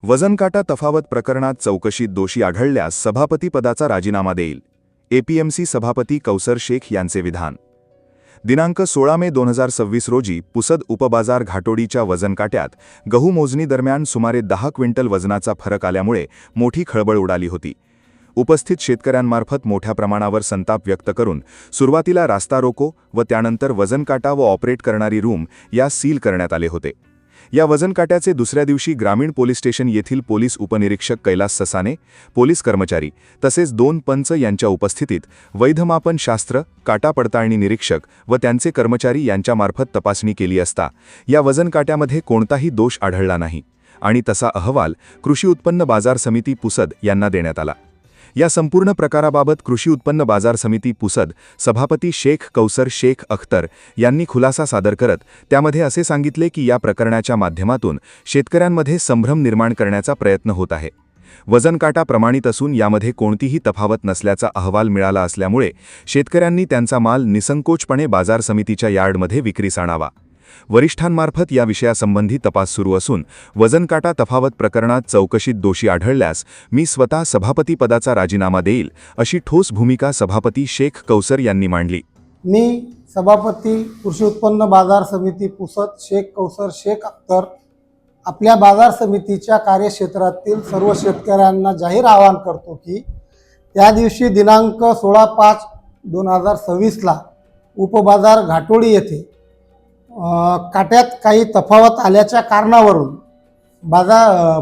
वजनकाटा तफावत प्रकरणात चौकशीत दोषी आढळल्यास सभापतीपदाचा राजीनामा देईल. एपीएमसी सभापती कौसर शेख यांचे विधान. दिनांक 16 मे 2026 रोजी पुसद उपबाजार घाटोडीच्या वजनकाट्यात गहू मोजणी दरम्यान सुमारे 10 क्विंटल वजनाचा फरक आल्यामुळे मोठी खळबळ उडाली होती. उपस्थित शेतकऱ्यांमार्फत मोठ्या प्रमाणावर संताप व्यक्त करून सुरुवातीला रास्ता रोको व त्यानंतर वजनकाटा व ऑपरेट करणारी रूम या सील करण्यात आले होते. या वजनकाट्याचे दुसऱ्या दिवशी ग्रामीण पोलीस स्टेशन येथील पोलीस उपनिरीक्षक कैलास ससाने, पोलीस कर्मचारी तसेच 2 पंच यांच्या उपस्थितीत वैधमापन शास्त्र, काटा पडताळणी निरीक्षक व त्यांचे कर्मचारी यांच्यामार्फत तपासणी केली असता या वजनकाट्यामध्ये कोणताही दोष आढळला नाही आणि तसा अहवाल कृषी उत्पन्न बाजार समिती पुसद यांना देण्यात आला. या संपूर्ण प्रकाराबाबत कृषी उत्पन्न बाजार समिती पुसद सभापती शेख कौसर शेख अख्तर यांनी खुलासा सादर करत त्यामध्ये असे सांगितले की या प्रकरणाच्या माध्यमातून शेतकऱ्यांमध्ये संभ्रम निर्माण करण्याचा प्रयत्न होत आहे. वजनकाटा प्रमाणित असून यामध्ये कोणतीही तफावत नसल्याचा अहवाल मिळाला असल्यामुळे शेतकऱ्यांनी त्यांचा माल निसंकोचपणे बाजार समितीच्या यार्डमध्ये विक्रीस आणावा. वरिष्ठांमार्फत या विषयासंबंधी तपास सुरू असून वजनकाटा तफावत प्रकरणात चौकशीत दोषी आढळल्यास मी स्वतः सभापतीपदाचा राजीनामा देईल, अशी ठोस भूमिका सभापती शेख कौसर यांनी मांडली. मी सभापती कृषी उत्पन्न बाजार समिती पुसद शेख कौसर शेख अख्तर आपल्या बाजार समितीच्या कार्यक्षेत्रातील सर्व शेतकऱ्यांना जाहीर आवाहन करतो की त्या दिवशी दिनांक 16/5/2026 उपबाजार घाटोडी येथे काट्यात काही तफावत आल्याच्या कारणावरून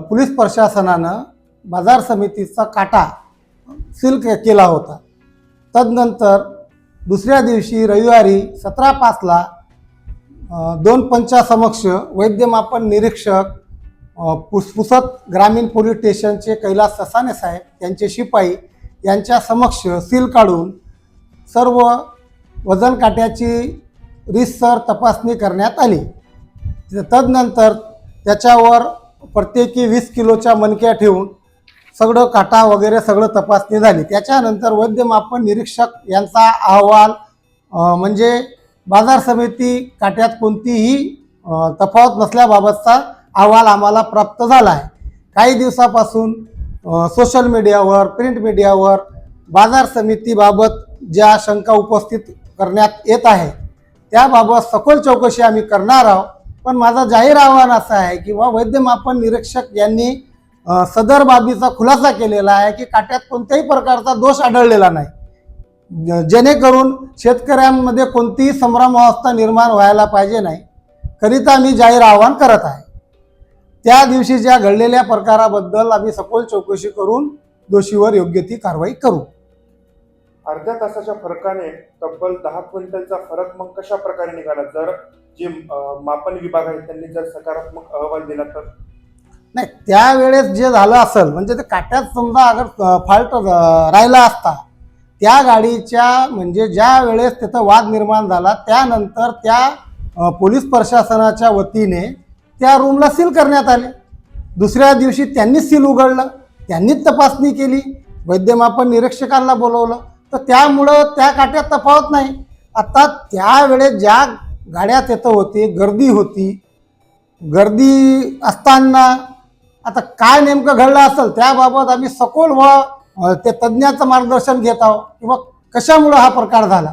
पोलीस प्रशासनानं बाजार समितीचा काटा सील केला होता. तदनंतर दुसऱ्या दिवशी रविवारी 17/5 2 पंचासमक्ष वैद्यमापन निरीक्षक पुसद ग्रामीण पोलीस स्टेशनचे कैलास ससाने साहेब यांचे शिपाई यांच्या समक्ष सील काढून सर्व वजनकाट्याची रीतसर तपासणी करण्यात आली. तदनंतर त्याच्यावर प्रत्येकी 20 किलोच्या मणक्या ठेवून सगळं काटा वगैरे सगळं तपासणी झाली. त्याच्यानंतर वैद्यमापन निरीक्षक यांचा अहवाल म्हणजे बाजार समिती काट्यात कोणतीही तफावत नसल्याबाबतचा अहवाल आम्हाला प्राप्त झाला आहे. काही दिवसापासून सोशल मीडियावर, प्रिंट मीडियावर बाजार समितीबाबत ज्या शंका उपस्थित करण्यात येत आहे त्याबाबत सखोल चौकशी आम्ही करणार आहोत. पण माझं जाहीर आव्हान असं आहे की वैद्यमापन निरीक्षक यांनी सदर बाबीचा खुलासा केलेला आहे की काट्यात कोणत्याही प्रकारचा दोष आढळलेला नाही, जेणेकरून शेतकऱ्यांमध्ये कोणतीही संभ्रमावस्था निर्माण व्हायला पाहिजे नाही करिता मी जाहीर आवाहन करत आहे. त्या दिवशी ज्या घडलेल्या प्रकाराबद्दल आम्ही सखोल चौकशी करून दोषीवर योग्य ती कारवाई करू. अर्ध्या तासाच्या फरकाने तब्बल 10 क्विंटलचा फरक मग कशा प्रकारे निघाला? जर जे मापन विभाग आहे त्यांनी जर सकारात्मक अहवाल दिला तर? नाही, त्यावेळेस जे झालं असेल म्हणजे ते काट्यात समजा अगर फॉल्ट राहिला असता त्या गाडीच्या म्हणजे ज्या वेळेस तिथं वाद निर्माण झाला त्यानंतर त्या पोलीस प्रशासनाच्या वतीने त्या रूमला सील करण्यात आले. दुसऱ्या दिवशी त्यांनीच सील उघडलं, त्यांनीच तपासणी केली, वैद्यमापन निरीक्षकांना बोलवलं, तर त्यामुळं त्या काट्यात तफावत नाही. आता त्यावेळेस ज्या गाड्या तिथं होती, गर्दी होती, गर्दी असताना आता काय नेमकं घडलं असेल त्याबाबत आम्ही सखोल व ते तज्ज्ञाचं मार्गदर्शन घेत आहोत किंवा कशामुळं हा प्रकार झाला.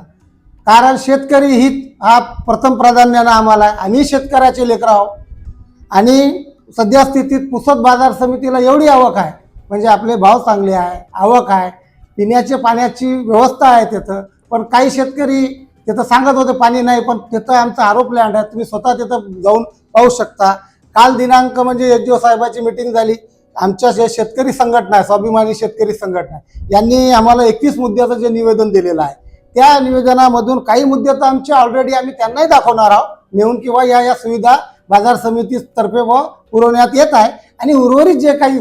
कारण शेतकरी हित हा प्रथम प्राधान्यानं आम्हाला आहे. आम्ही शेतकऱ्याचे लेकरं आहोत आणि सध्या स्थितीत पुसद बाजार समितीला एवढी आवक आहे म्हणजे आपले भाव चांगले आहे, आवक आहे, पिण्याच्या पाण्याची व्यवस्था आहे तिथं. पण काही शेतकरी तिथं सांगत होते पाणी नाही, पण तिथं आमचा आरोप लँड आहे, तुम्ही स्वतः तिथं जाऊन पाहू शकता. काल दिनांक म्हणजे एचडीओ साहेबाची मीटिंग झाली. आमच्या जे शेतकरी संघटना आहे, स्वाभिमानी शेतकरी संघटना, यांनी आम्हाला 21 मुद्द्याचं जे निवेदन दिलेलं आहे त्या निवेदनामधून काही मुद्दे तर आमचे ऑलरेडी आम्ही त्यांनाही दाखवणार आहोत नेऊन किंवा या सुविधा बाजार समितीतर्फे पुरवण्यात येत आहे. आणि उर्वरित जे काही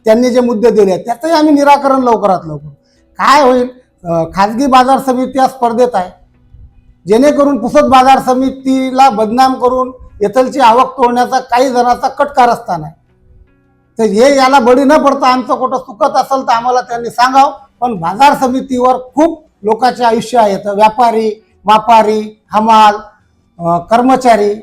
त्यांनी जे मुद्दे दिले आहेत त्याचंही आम्ही निराकरण लवकरात लवकर. काय होईल, खाजगी बाजार समिती या स्पर्धेत आहे, जेणेकरून पुसद बाजार समितीला बदनाम करून येथलची आवक तोडण्याचा काही जणांचा कट कारस्थान आहे. तर हे याला बळी न पडता आमचं कुठं चुकत असेल तर आम्हाला त्यांनी सांगावं. पण बाजार समितीवर खूप लोकांचे आयुष्य आहेत, व्यापारी, मापारी, हमाल, कर्मचारी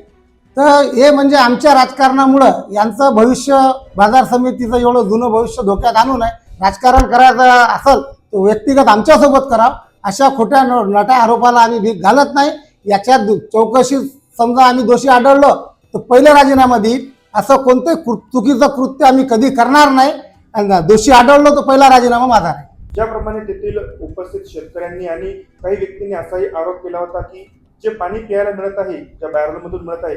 तर हे म्हणजे आमच्या राजकारणामुळं यांचं भविष्य, बाजार समितीचं एवढं जुनं भविष्य धोक्यात आणू नये. राजकारण करायचं असेल तर व्यक्तिगत आमच्यासोबत करावं. अशा खोट्या नट्या आरोपाला आम्ही भीक घालत नाही. याच्यात चौकशी समजा आम्ही दोषी आढळलो तर पहिले राजीनामा देईल. असं कोणते चुकीचं कृत्य आम्ही कधी करणार नाही. आणि दोषी आढळलो तर पहिला राजीनामा माझा आहे. ज्याप्रमाणे तेथील उपस्थित शेतकऱ्यांनी आणि काही व्यक्तींनी असाही आरोप केला होता की जे पाणी प्यायला मिळत आहे, ज्या बॅरलमधून मिळत आहे,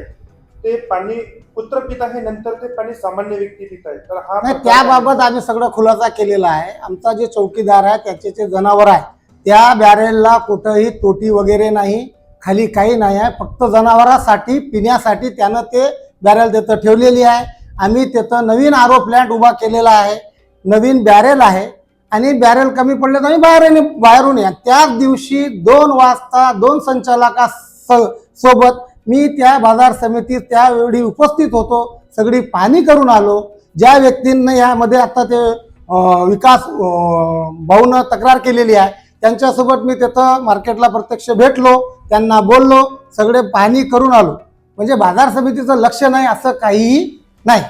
ते पाणी कुत्र पित आहे, नंतर ते पाणी सामान्य व्यक्ती पित आहे. तर हा नाही, त्याबाबत आम्ही सगळं खुलासा केलेला आहे. आमचा जे चौकीदार आहे, त्याचे जे जनावर आहे, त्या बॅरेलला कुठंही तोटी वगैरे नाही, खाली काही नाही आहे. फक्त जनावरांसाठी पिण्यासाठी त्यानं ते बॅरेल तिथं ठेवलेली आहे. आम्ही तिथं नवीन आरो प्लॅन्ट उभा केलेला आहे, नवीन बॅरेल आहे. आणि बॅरेल कमी पडले तर आम्ही बाहेरून या. त्याच दिवशी 2 वाजता 2 संचालका सोबत मी त्या बाजार समितीत त्यावेळी उपस्थित होतो. सगळी पाहणी करून आलो. ज्या व्यक्तींना यामध्ये आता ते विकास भाऊनं तक्रार केलेली आहे, त्यांच्यासोबत मी तिथं मार्केटला प्रत्यक्ष भेटलो, त्यांना बोललो, सगळे पाहणी करून आलो. म्हणजे बाजार समितीचं लक्ष नाही असं काहीही नाही.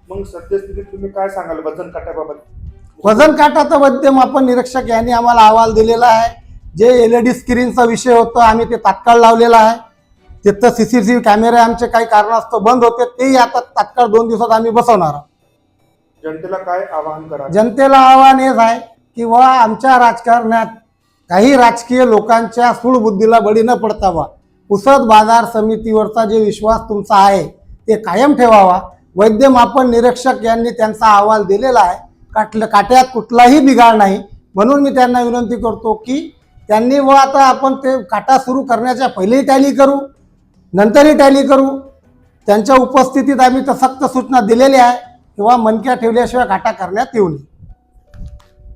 मग सद्यस्थितीत तुम्ही काय सांगाल वजन काट्याबाबत? वजन काटाचं वैद्यमापन निरीक्षक यांनी आम्हाला अहवाल दिलेला आहे. जे LED स्क्रीनचा विषय होता आम्ही ते तात्काळ लावलेला आहे. तिथं CCTV कॅमेरे आमचे काही कारणास्तव बंद होते, तेही आता तात्काळ 2 दिवसात आम्ही बसवणार आहोत. जनतेला काय आवाहन करा? जनतेला आव्हान हेच आहे की आमच्या राजकारणात काही राजकीय लोकांच्या सूडबुद्धीला बळी न पडता पुसद बाजार समितीवरचा जे विश्वास तुमचा आहे ते कायम ठेवावा. वैद्यमापन निरीक्षक यांनी त्यांचा अहवाल दिलेला आहे. काट्यात कुठलाही बिघाड नाही. म्हणून मी त्यांना विनंती करतो की त्यांनी आता आपण ते काटा सुरू करण्याच्या पहिलेही टॅली करू, नंतरही टॅली करू. त्यांच्या उपस्थितीत आम्ही तर सक्त सूचना दिलेल्या आहे किंवा मनक्या ठेवल्याशिवाय काटा करण्यात येऊ नये.